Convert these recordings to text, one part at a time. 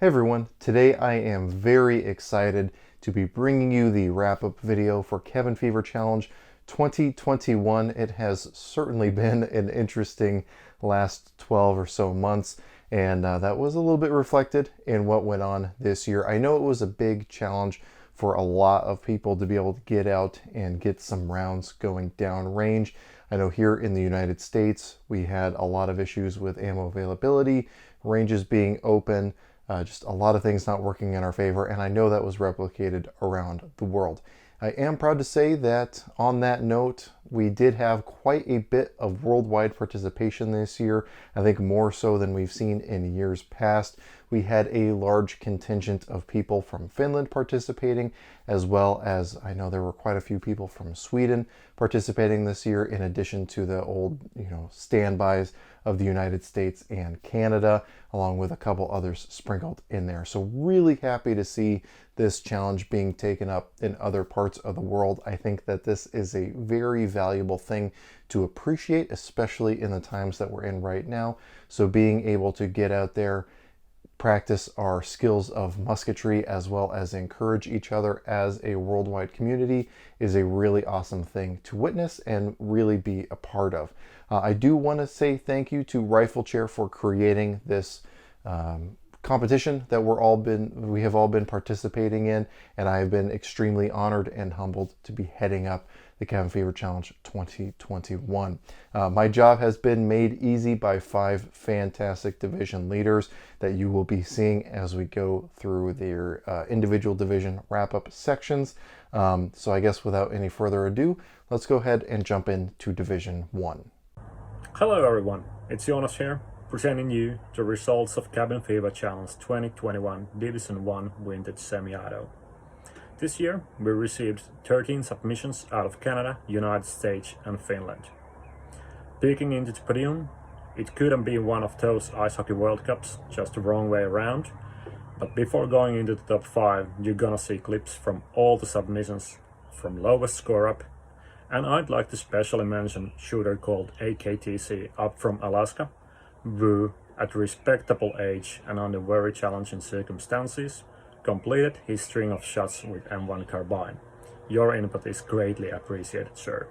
Hey everyone, today I am very excited to be bringing you the wrap-up video for Cabin Fever Challenge 2021. It has certainly been an interesting last 12 or so months, and that was a little bit reflected in what went on this year. I know it was a big challenge for a lot of people to be able to get out and get some rounds going down range. I know here in the United States, we had a lot of issues with ammo availability, ranges being open, just a lot of things not working in our favor, and I know that was replicated around the world. I am proud to say that on that note, we did have quite a bit of worldwide participation this year. I think more so than we've seen in years past. We had a large contingent of people from Finland participating, as well as I know there were quite a few people from Sweden participating this year, in addition to the old, standbys of the United States and Canada, along with a couple others sprinkled in there. So really happy to see this challenge being taken up in other parts of the world. I think that this is a very valuable thing to appreciate, especially in the times that we're in right now. So being able to get out there, practice our skills of musketry, as well as encourage each other as a worldwide community is a really awesome thing to witness and really be a part of. I do want to say thank you to Riflechair for creating this competition that we have all been participating in, and I have been extremely honored and humbled to be heading up the Cabin Fever Challenge 2021. My job has been made easy by 5 fantastic division leaders that you will be seeing as we go through their individual division wrap-up sections. So I guess without any further ado, let's go ahead and jump into Division 1. Hello everyone, it's Jonas here, presenting you the results of Cabin Fever Challenge 2021 Division 1 Vintage Semi-Auto. This year we received 13 submissions out of Canada, United States and Finland. Peeking into the podium, it couldn't be one of those Ice Hockey World Cups, just the wrong way around. But before going into the top 5, you're gonna see clips from all the submissions, from lowest score up. And I'd like to specially mention a shooter called AKTC up from Alaska, who, at a respectable age and under very challenging circumstances, completed his string of shots with M1 carbine. Your input is greatly appreciated, sir.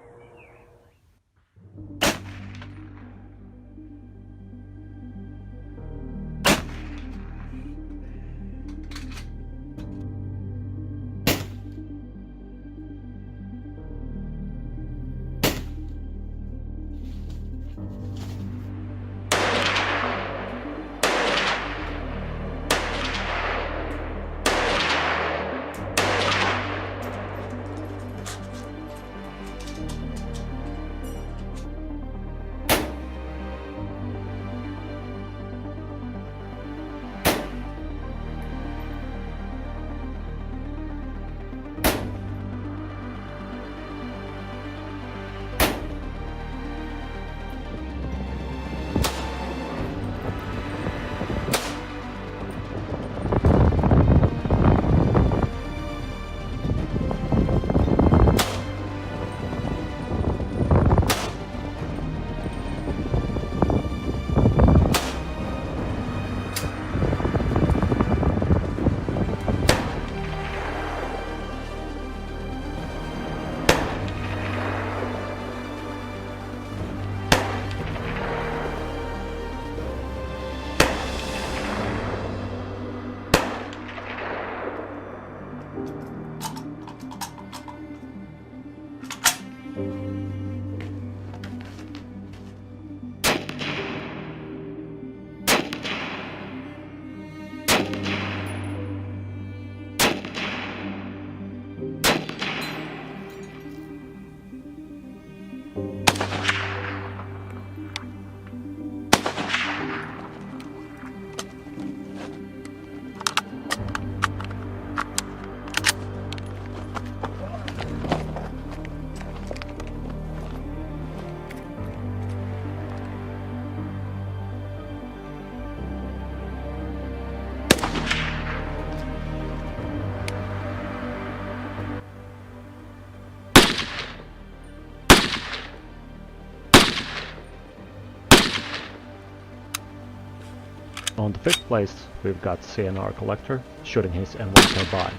On the 5th place, we've got CNR Collector shooting his M1 turbine,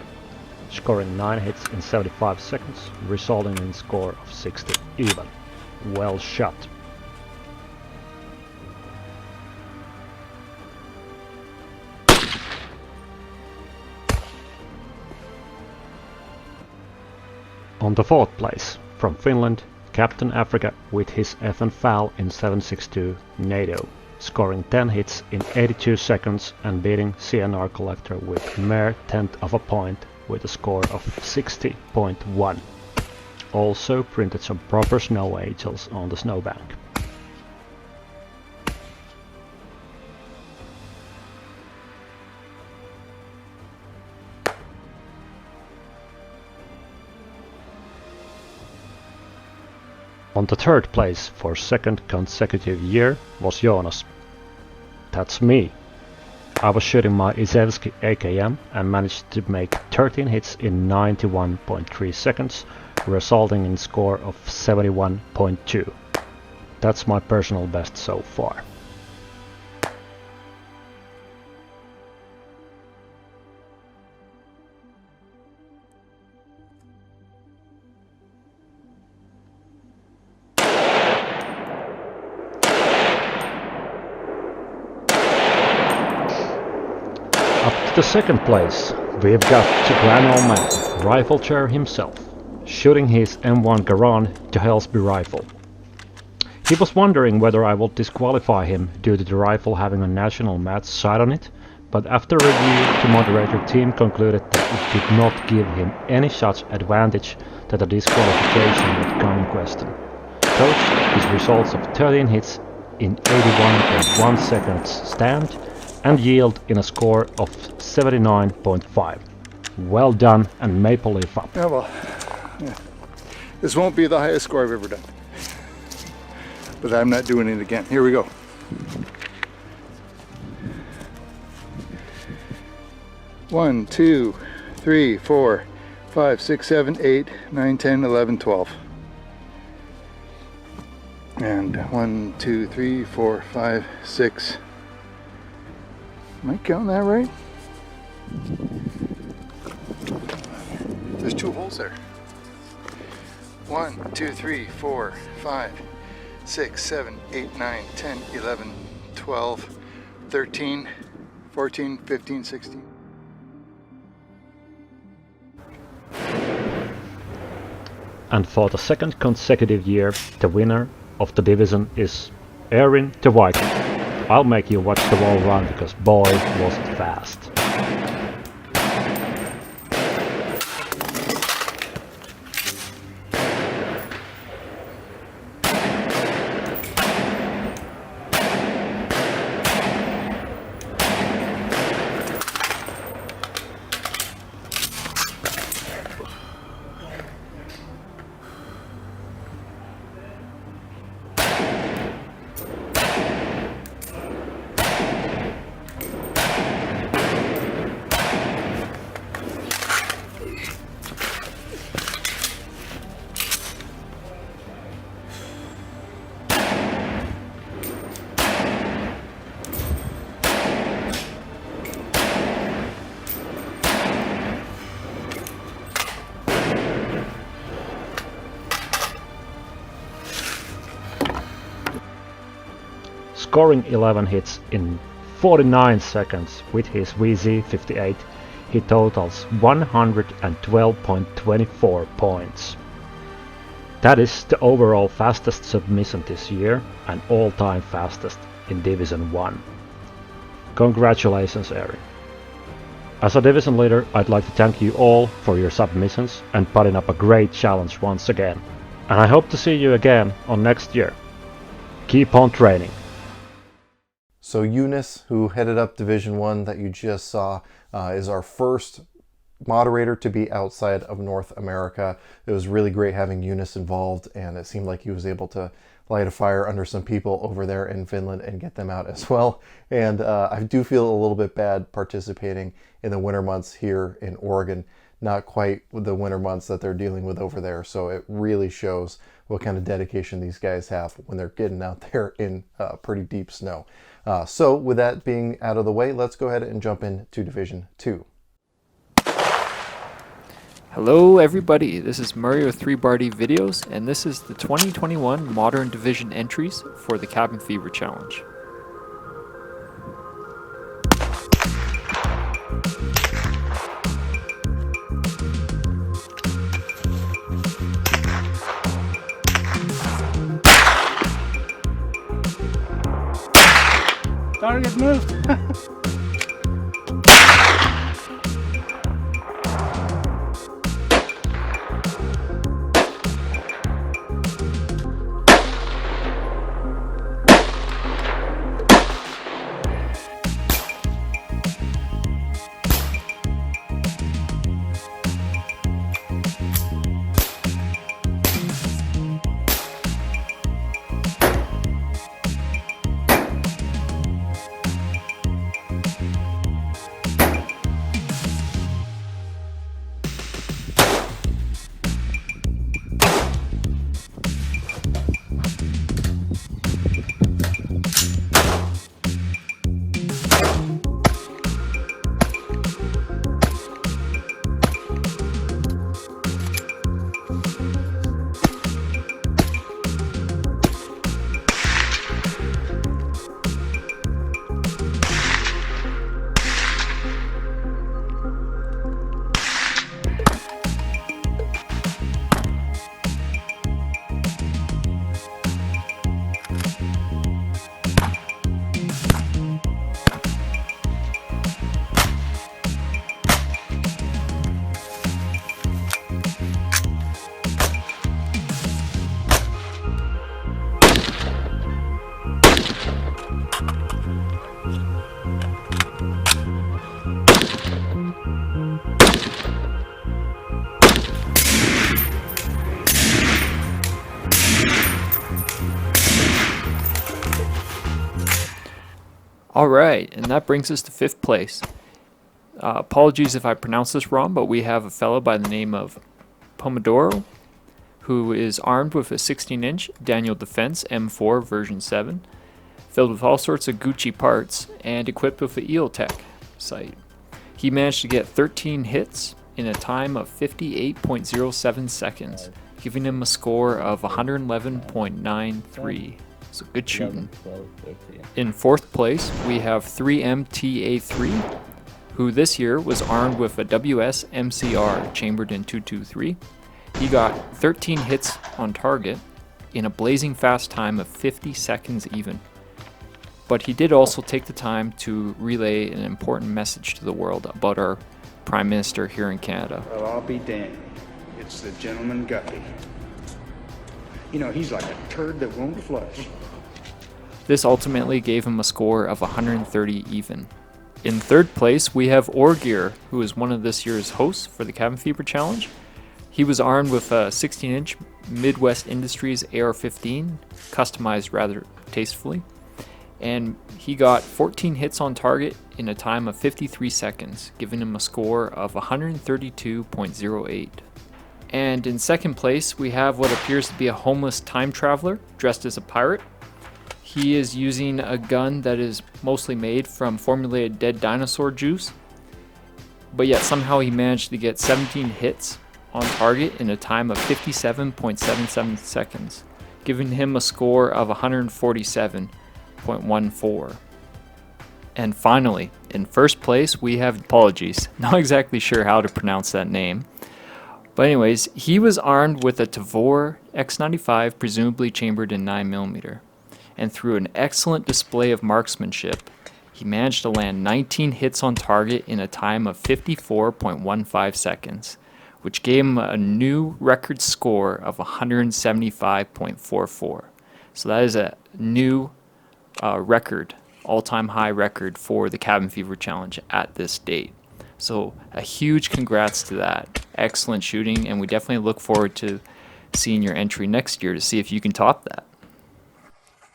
scoring 9 hits in 75 seconds, resulting in a score of 60 even. Well shot. On the 4th place, from Finland, Captain Africa with his FN FAL in 7.62 NATO, scoring 10 hits in 82 seconds and beating CNR Collector with a mere tenth of a point with a score of 60.1. Also printed some proper snow angels on the snowbank. On the 3rd place for 2nd consecutive year was Jonas. That's me. I was shooting my Helsby AKM and managed to make 13 hits in 91.3 seconds, resulting in a score of 71.2. That's my personal best so far. Up to the 2nd place, we've got the grand old man, Riflechair himself, shooting his M1 Garand to Helsby rifle. He was wondering whether I would disqualify him due to the rifle having a national match sight on it, but after review the moderator team concluded that it did not give him any such advantage that a disqualification would come in question. Thus, his results of 13 hits in 81.1 seconds stand and yield in a score of 79.5. Well done, and Maple Leaf up. Yeah, well, yeah. This won't be the highest score I've ever done, but I'm not doing it again. Here we go. One, 2, 3, 4, 5, 6, 7, 8, 9, 10, 11, 12. And 1, 2, 3, 4, 5, 6. Am I counting that right? There's 2 holes there. 1, 2, 3, 4, 5, 6, 7, 8, 9, 10, 11, 12, 13, 14, 15, 16. And for the 2nd consecutive year, the winner of the division is Erin the Viking. I'll make you watch the wall run because boy was it fast. Scoring 11 hits in 49 seconds with his VZ58, he totals 112.24 points. That is the overall fastest submission this year and all-time fastest in Division 1. Congratulations, Erin. As a division leader, I'd like to thank you all for your submissions and putting up a great challenge once again. And I hope to see you again on next year. Keep on training. So Eunice, who headed up Division 1 that you just saw, is our first moderator to be outside of North America. It was really great having Eunice involved, and it seemed like he was able to light a fire under some people over there in Finland and get them out as well. And I do feel a little bit bad participating in the winter months here in Oregon. Not quite with the winter months that they're dealing with over there. So it really shows what kind of dedication these guys have when they're getting out there in pretty deep snow. So with that being out of the way, let's go ahead and jump into Division 2. Hello everybody, this is Mario 3Bardy Videos, and this is the 2021 Modern Division entries for the Cabin Fever Challenge. Target moved. Alright, and that brings us to 5th place. Apologies if I pronounce this wrong, but we have a fellow by the name of Pomodoro, who is armed with a 16-inch Daniel Defense M4 version 7, filled with all sorts of Gucci parts, and equipped with an EOTech sight. He managed to get 13 hits in a time of 58.07 seconds, giving him a score of 111.93. So good shooting. In 4th place, we have 3MTA3, who this year was armed with a WS MCR chambered in 223. He got 13 hits on target in a blazing fast time of 50 seconds even. But he did also take the time to relay an important message to the world about our Prime Minister here in Canada. Well, I'll be damned. It's the gentleman Guppy. You know, he's like a turd that won't flush. This ultimately gave him a score of 130 even. In 3rd place, we have Orgear, who is one of this year's hosts for the Cabin Fever Challenge. He was armed with a 16-inch Midwest Industries AR-15, customized rather tastefully, and he got 14 hits on target in a time of 53 seconds, giving him a score of 132.08. And in 2nd place, we have what appears to be a homeless time traveler dressed as a pirate. He is using a gun that is mostly made from formulated dead dinosaur juice, but yet somehow he managed to get 17 hits on target in a time of 57.77 seconds, giving him a score of 147.14. And finally, in 1st place, we have, apologies, not exactly sure how to pronounce that name, but anyways, he was armed with a Tavor X95, presumably chambered in 9mm. And through an excellent display of marksmanship, he managed to land 19 hits on target in a time of 54.15 seconds, which gave him a new record score of 175.44. So that is a new record, all-time high record for the Cabin Fever Challenge at this date. So a huge congrats to that. Excellent shooting, and we definitely look forward to seeing your entry next year to see if you can top that.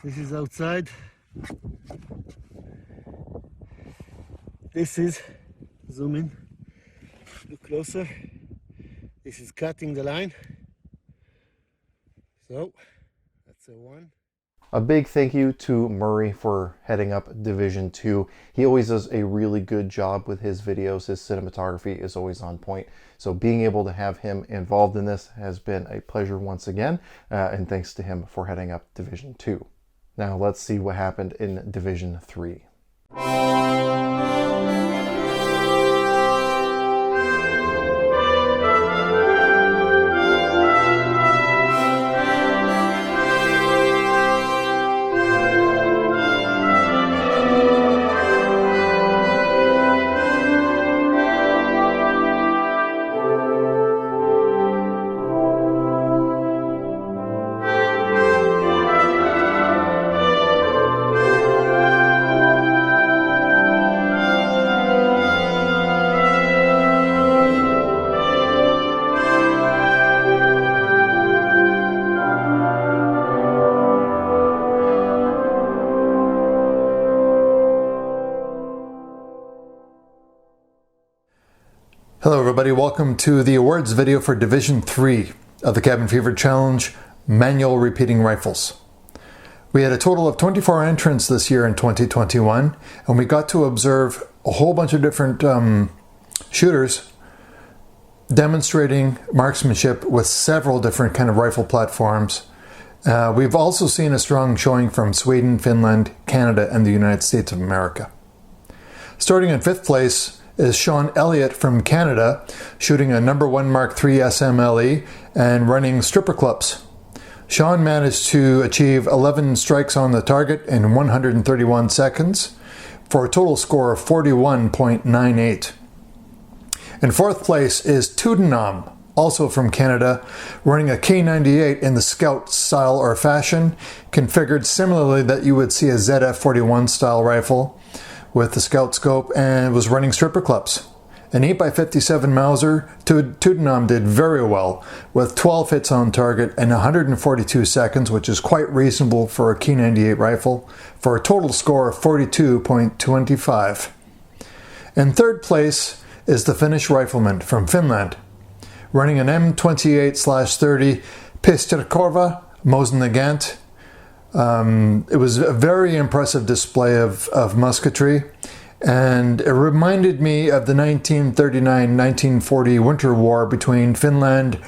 This is outside. This is, zoom in, look closer. This is cutting the line. So, that's a 1. A big thank you to Murray for heading up Division 2. He always does a really good job with his videos. His cinematography is always on point. So being able to have him involved in this has been a pleasure once again. And thanks to him for heading up Division 2. Now let's see what happened in Division 3. Hello everybody, welcome to the awards video for Division 3 of the Cabin Fever Challenge Manual Repeating Rifles. We had a total of 24 entrants this year in 2021, and we got to observe a whole bunch of different shooters demonstrating marksmanship with several different kind of rifle platforms. We've also seen a strong showing from Sweden, Finland, Canada, and the United States of America. Starting in 5th place is Sean Elliott from Canada, shooting a number 1 Mark III SMLE and running stripper clubs. Sean managed to achieve 11 strikes on the target in 131 seconds for a total score of 41.98. In 4th place is Tudenam, also from Canada, running a K98 in the Scout style or fashion, configured similarly that you would see a ZF-41 style rifle with the Scout scope, and was running stripper clubs. An 8x57 Mauser, Tudenam did very well with 12 hits on target in 142 seconds, which is quite reasonable for a K98 rifle, for a total score of 42.25. In 3rd place is the Finnish rifleman from Finland, running an M28/30 Pistirkorva Mosin-Nagant. It was a very impressive display of musketry, and it reminded me of the 1939-1940 Winter War between Finland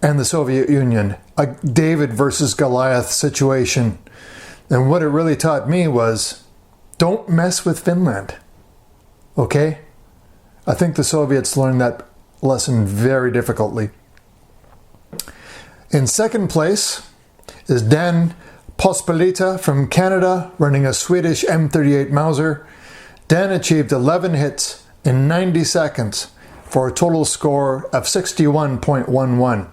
and the Soviet Union, a David versus Goliath situation. And what it really taught me was, don't mess with Finland, okay? I think the Soviets learned that lesson very difficultly. In 2nd place is Dan Pospolita from Canada, running a Swedish M38 Mauser. Dan achieved 11 hits in 90 seconds for a total score of 61.11.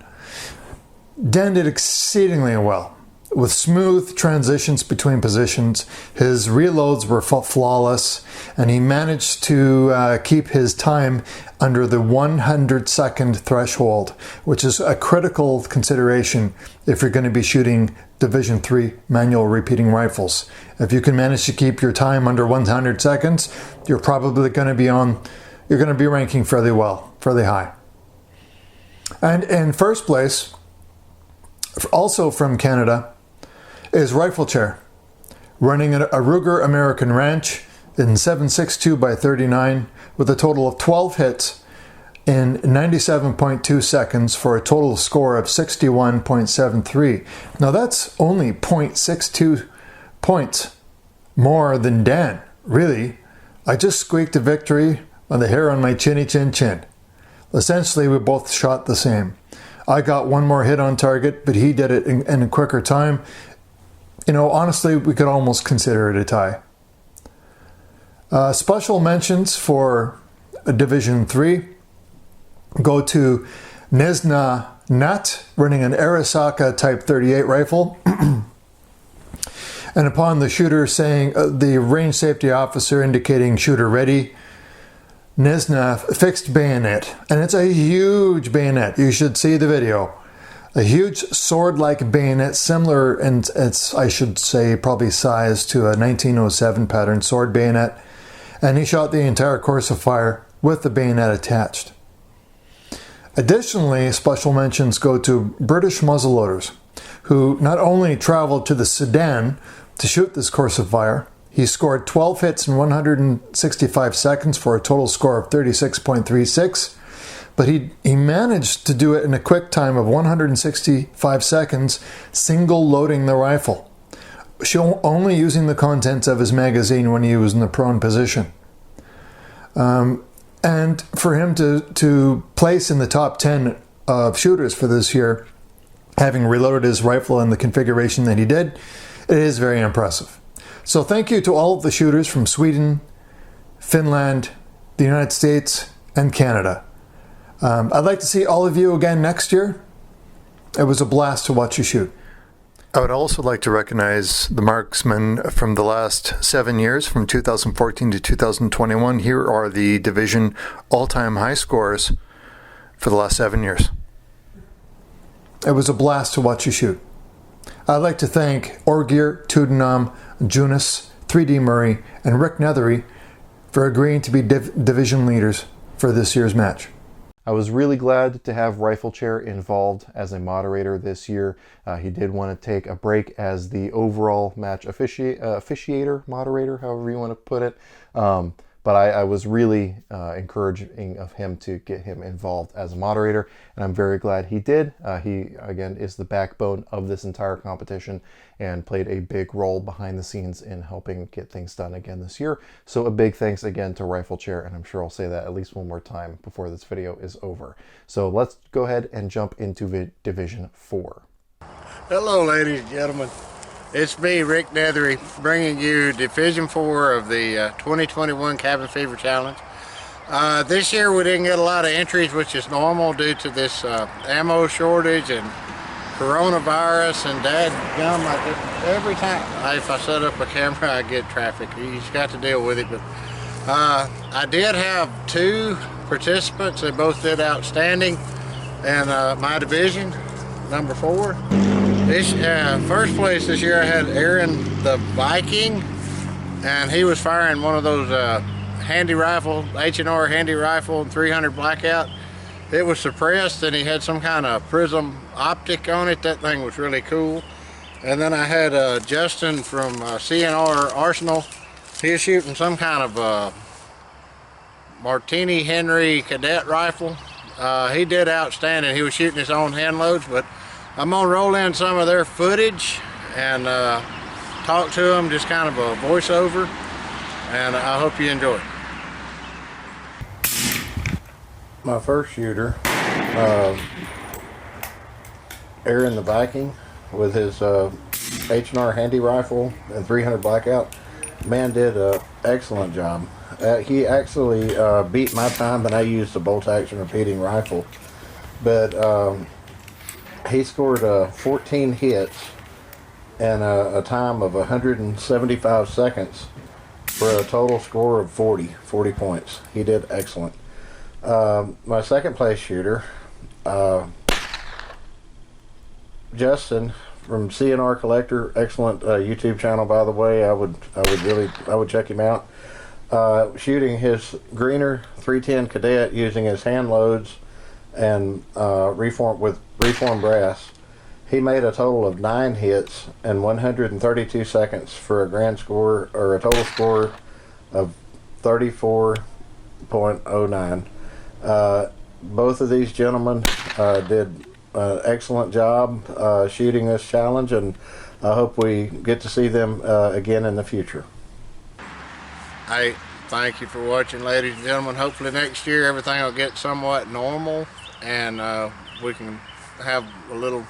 Dan did exceedingly well, with smooth transitions between positions. His reloads were flawless, and he managed to keep his time under the 100-second threshold, which is a critical consideration if you're going to be shooting Division 3 manual repeating rifles. If you can manage to keep your time under 100 seconds, you're probably going to be ranking fairly well, fairly high. And in 1st place, also from Canada, is Riflechair, running a Ruger American Ranch in 7.62x39 with a total of 12 hits in 97.2 seconds for a total score of 61.73. Now that's only 0.62 points more than Dan. Really, I just squeaked a victory on the hair on my chinny chin chin. Essentially, we both shot the same. I got one more hit on target, but he did it in a quicker time. You know, honestly, we could almost consider it a tie. Special mentions for Division 3 go to Nesna Nat, running an Arisaka Type 38 rifle. And upon the shooter saying, the range safety officer indicating shooter ready, Nesna fixed bayonet. And it's a huge bayonet. You should see the video. A huge sword-like bayonet, similar in its, I should say, probably size to a 1907 pattern sword bayonet. And he shot the entire course of fire with the bayonet attached. Additionally, special mentions go to British muzzleloaders, who not only traveled to the Sudan to shoot this course of fire, he scored 12 hits in 165 seconds for a total score of 36.36, but he managed to do it in a quick time of 165 seconds, single loading the rifle, only using the contents of his magazine when he was in the prone position. And for him to place in the top 10 of shooters for this year, having reloaded his rifle in the configuration that he did, it is very impressive. So thank you to all of the shooters from Sweden, Finland, the United States, and Canada. I'd like to see all of you again next year. It was a blast to watch you shoot. I would also like to recognize the marksmen from the last 7 years, from 2014 to 2021. Here are the division all-time high scores for the last 7 years. It was a blast to watch you shoot. I'd like to thank Orgir, Tudenham, Junis, 3D Murray, and Rick Nethery for agreeing to be division leaders for this year's match. I was really glad to have Riflechair involved as a moderator this year. He did want to take a break as the overall match officiator, moderator, however you want to put it. But I was really encouraging of him to get him involved as a moderator, and I'm very glad he did. He, again, is the backbone of this entire competition and played a big role behind the scenes in helping get things done again this year. So a big thanks again to Riflechair, and I'm sure I'll say that at least one more time before this video is over. So let's go ahead and jump into Division 4. Hello, ladies and gentlemen. It's me, Rick Nethery, bringing you Division 4 of the 2021 Cabin Fever Challenge. This year we didn't get a lot of entries, which is normal due to this ammo shortage and coronavirus and dadgum. Every time if I set up a camera I get traffic. You just got to deal with it. But I did have 2 participants. They both did outstanding in my division, number 4. This first place this year I had Aaron the Viking, and he was firing one of those handy rifle, H&R handy rifle 300 blackout. It was suppressed and he had some kind of prism optic on it. That thing was really cool. And then I had Justin from CNR Arsenal. He was shooting some kind of Martini Henry cadet rifle. He did outstanding. He was shooting his own hand loads, but I'm gonna roll in some of their footage and talk to them, just kind of a voiceover, and I hope you enjoy it. My first shooter, Aaron the Viking, with his H&R handy rifle and 300 blackout, man did an excellent job. He actually beat my time, and I used the bolt action repeating rifle, but he scored 14 hits and a time of 175 seconds for a total score of 40 points. He did excellent. My second place shooter, Justin from CNR Collector, excellent YouTube channel, by the way. I would check him out. Shooting his Greener 310 Cadet using his hand loads and reformed brass. He made a total of 9 hits in 132 seconds for a grand score, or a total score of 34.09. Both of these gentlemen did an excellent job shooting this challenge, and I hope we get to see them again in the future. Hey, thank you for watching, ladies and gentlemen. Hopefully next year everything will get somewhat normal, and we can have a little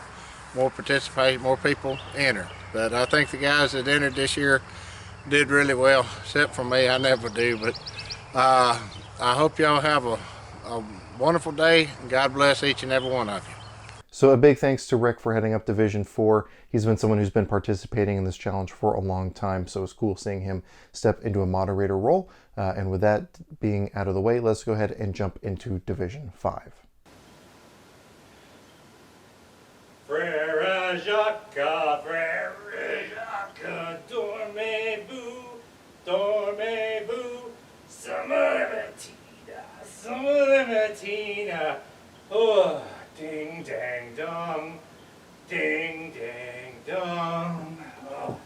more participation, more people enter. But I think the guys that entered this year did really well, except for me. I never do. But I hope y'all have a wonderful day, and God bless each and every one of you. So a big thanks to Rick for heading up Division 4. He's been someone who's been participating in this challenge for a long time, so it's cool seeing him step into a moderator role. And with that being out of the way, let's go ahead and jump into Division 5. Frère Jacques, dormez-vous, summer Matina, oh, ding dang dong, Ding, ding, dong. Oh.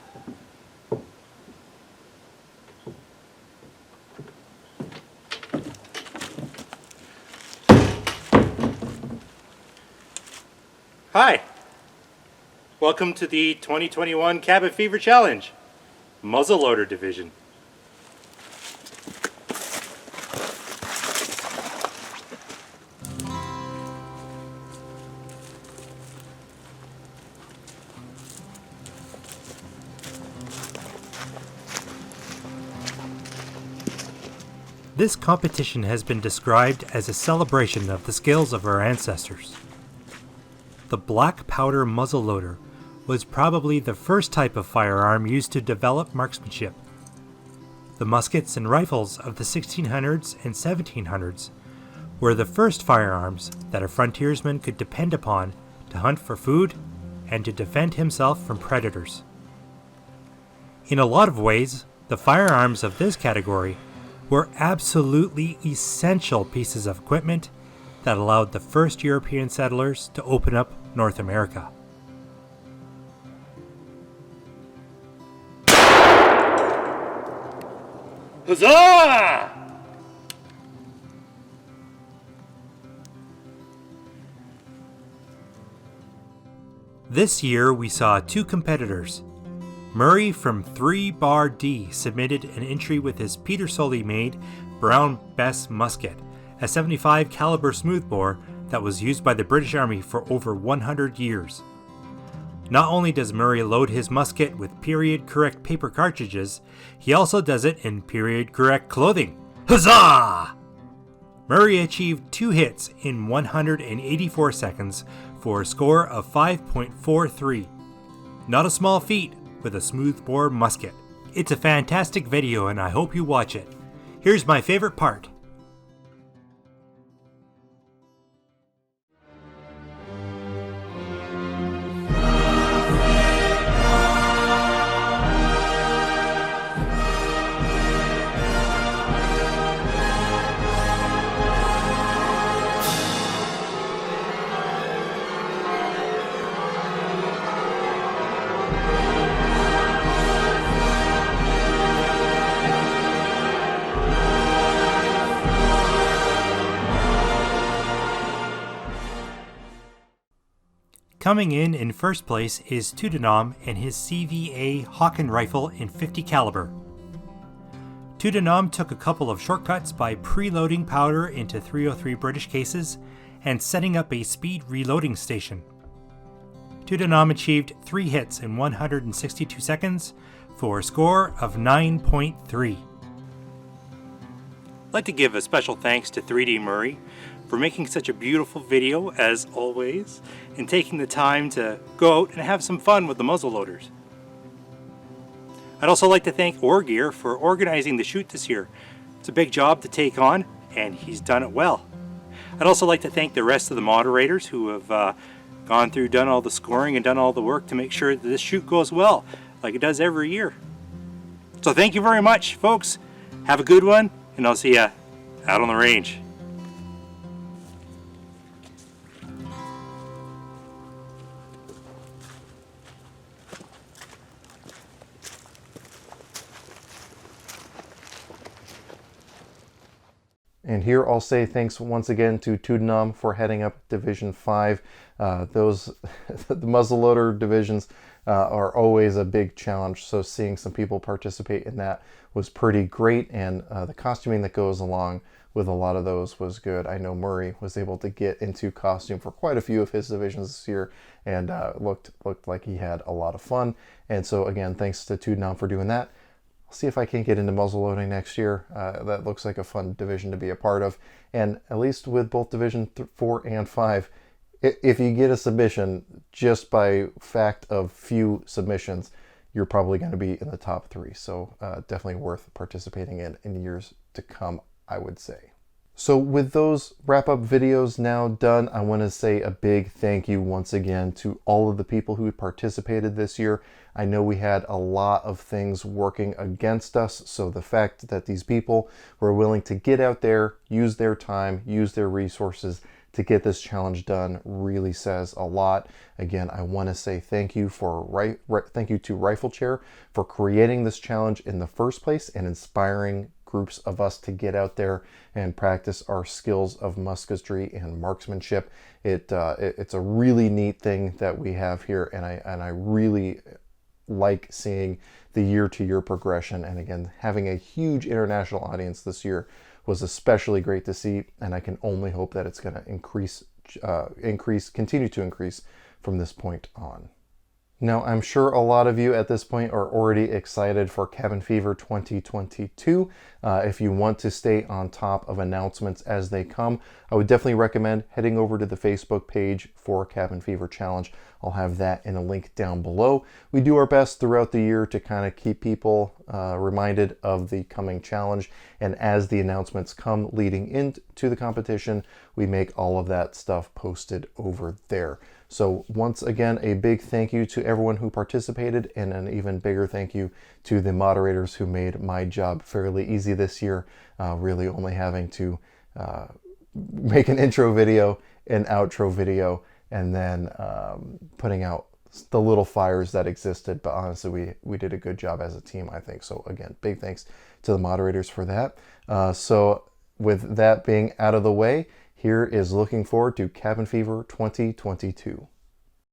Hi. Welcome to the 2021 Cabin Fever Challenge, Muzzleloader Division. This competition has been described as a celebration of the skills of our ancestors. The black powder muzzleloader was probably the first type of firearm used to develop marksmanship. The muskets and rifles of the 1600s and 1700s were the first firearms that a frontiersman could depend upon to hunt for food and to defend himself from predators. In a lot of ways, the firearms of this category were absolutely essential pieces of equipment that allowed the first European settlers to open up North America. Huzzah! This year we saw two competitors. Murray from 3 Bar D submitted an entry with his Peter Solly made Brown Bess musket, a 75 caliber smoothbore that was used by the British Army for over 100 years. Not only does Murray load his musket with period correct paper cartridges, he also does it in period correct clothing. Huzzah! Murray achieved 2 hits in 184 seconds for a score of 5.43. Not a small feat with a smoothbore musket. It's a fantastic video and I hope you watch it. Here's my favorite part. Coming in first place is Tudenham and his CVA Hawken rifle in 50 caliber. Tudenham took a couple of shortcuts by preloading powder into 303 British cases and setting up a speed reloading station. Tudenham achieved 3 hits in 162 seconds for a score of 9.3. I'd like to give a special thanks to 3D Murray for making such a beautiful video as always and taking the time to go out and have some fun with the muzzleloaders. I'd also like to thank Orgear for organizing the shoot this year. It's a big job to take on and he's done it well. I'd also like to thank the rest of the moderators who have gone through, done all the scoring and done all the work to make sure that this shoot goes well like it does every year. So thank you very much folks, have a good one and I'll see ya out on the range. And here I'll say thanks once again to Tudenham for heading up Division 5. The muzzleloader divisions are always a big challenge, so seeing some people participate in that was pretty great, and the costuming that goes along with a lot of those was good. I know Murray was able to get into costume for quite a few of his divisions this year, and looked like he had a lot of fun. And so again, thanks to Tudenham for doing that. I'll see if I can get into muzzleloading next year. That looks like a fun division to be a part of. And at least with both Division 4 and 5, if you get a submission just by fact of few submissions, you're probably going to be in the top 3. So definitely worth participating in years to come, I would say. So with those wrap-up videos now done, I want to say a big thank you once again to all of the people who participated this year. I know we had a lot of things working against us, so the fact that these people were willing to get out there, use their time, use their resources to get this challenge done really says a lot. Again, I want to say thank you to Riflechair for creating this challenge in the first place and inspiring groups of us to get out there and practice our skills of musketry and marksmanship. It's a really neat thing that we have here, and I really like seeing the year-to-year progression. And again, having a huge international audience this year was especially great to see, and I can only hope that it's going to continue to increase from this point on. Now, I'm sure a lot of you at this point are already excited for Cabin Fever 2022. If you want to stay on top of announcements as they come, I would definitely recommend heading over to the Facebook page for Cabin Fever Challenge. I'll have that in a link down below. We do our best throughout the year to kind of keep people reminded of the coming challenge, and as the announcements come leading into the competition, we make all of that stuff posted over there. So once again, a big thank you to everyone who participated, and an even bigger thank you to the moderators who made my job fairly easy this year, really only having to make an intro video, an outro video, and then putting out the little fires that existed. But honestly, we did a good job as a team, I think. So again, big thanks to the moderators for that. So with that being out of the way, here is looking forward to Cabin Fever 2022.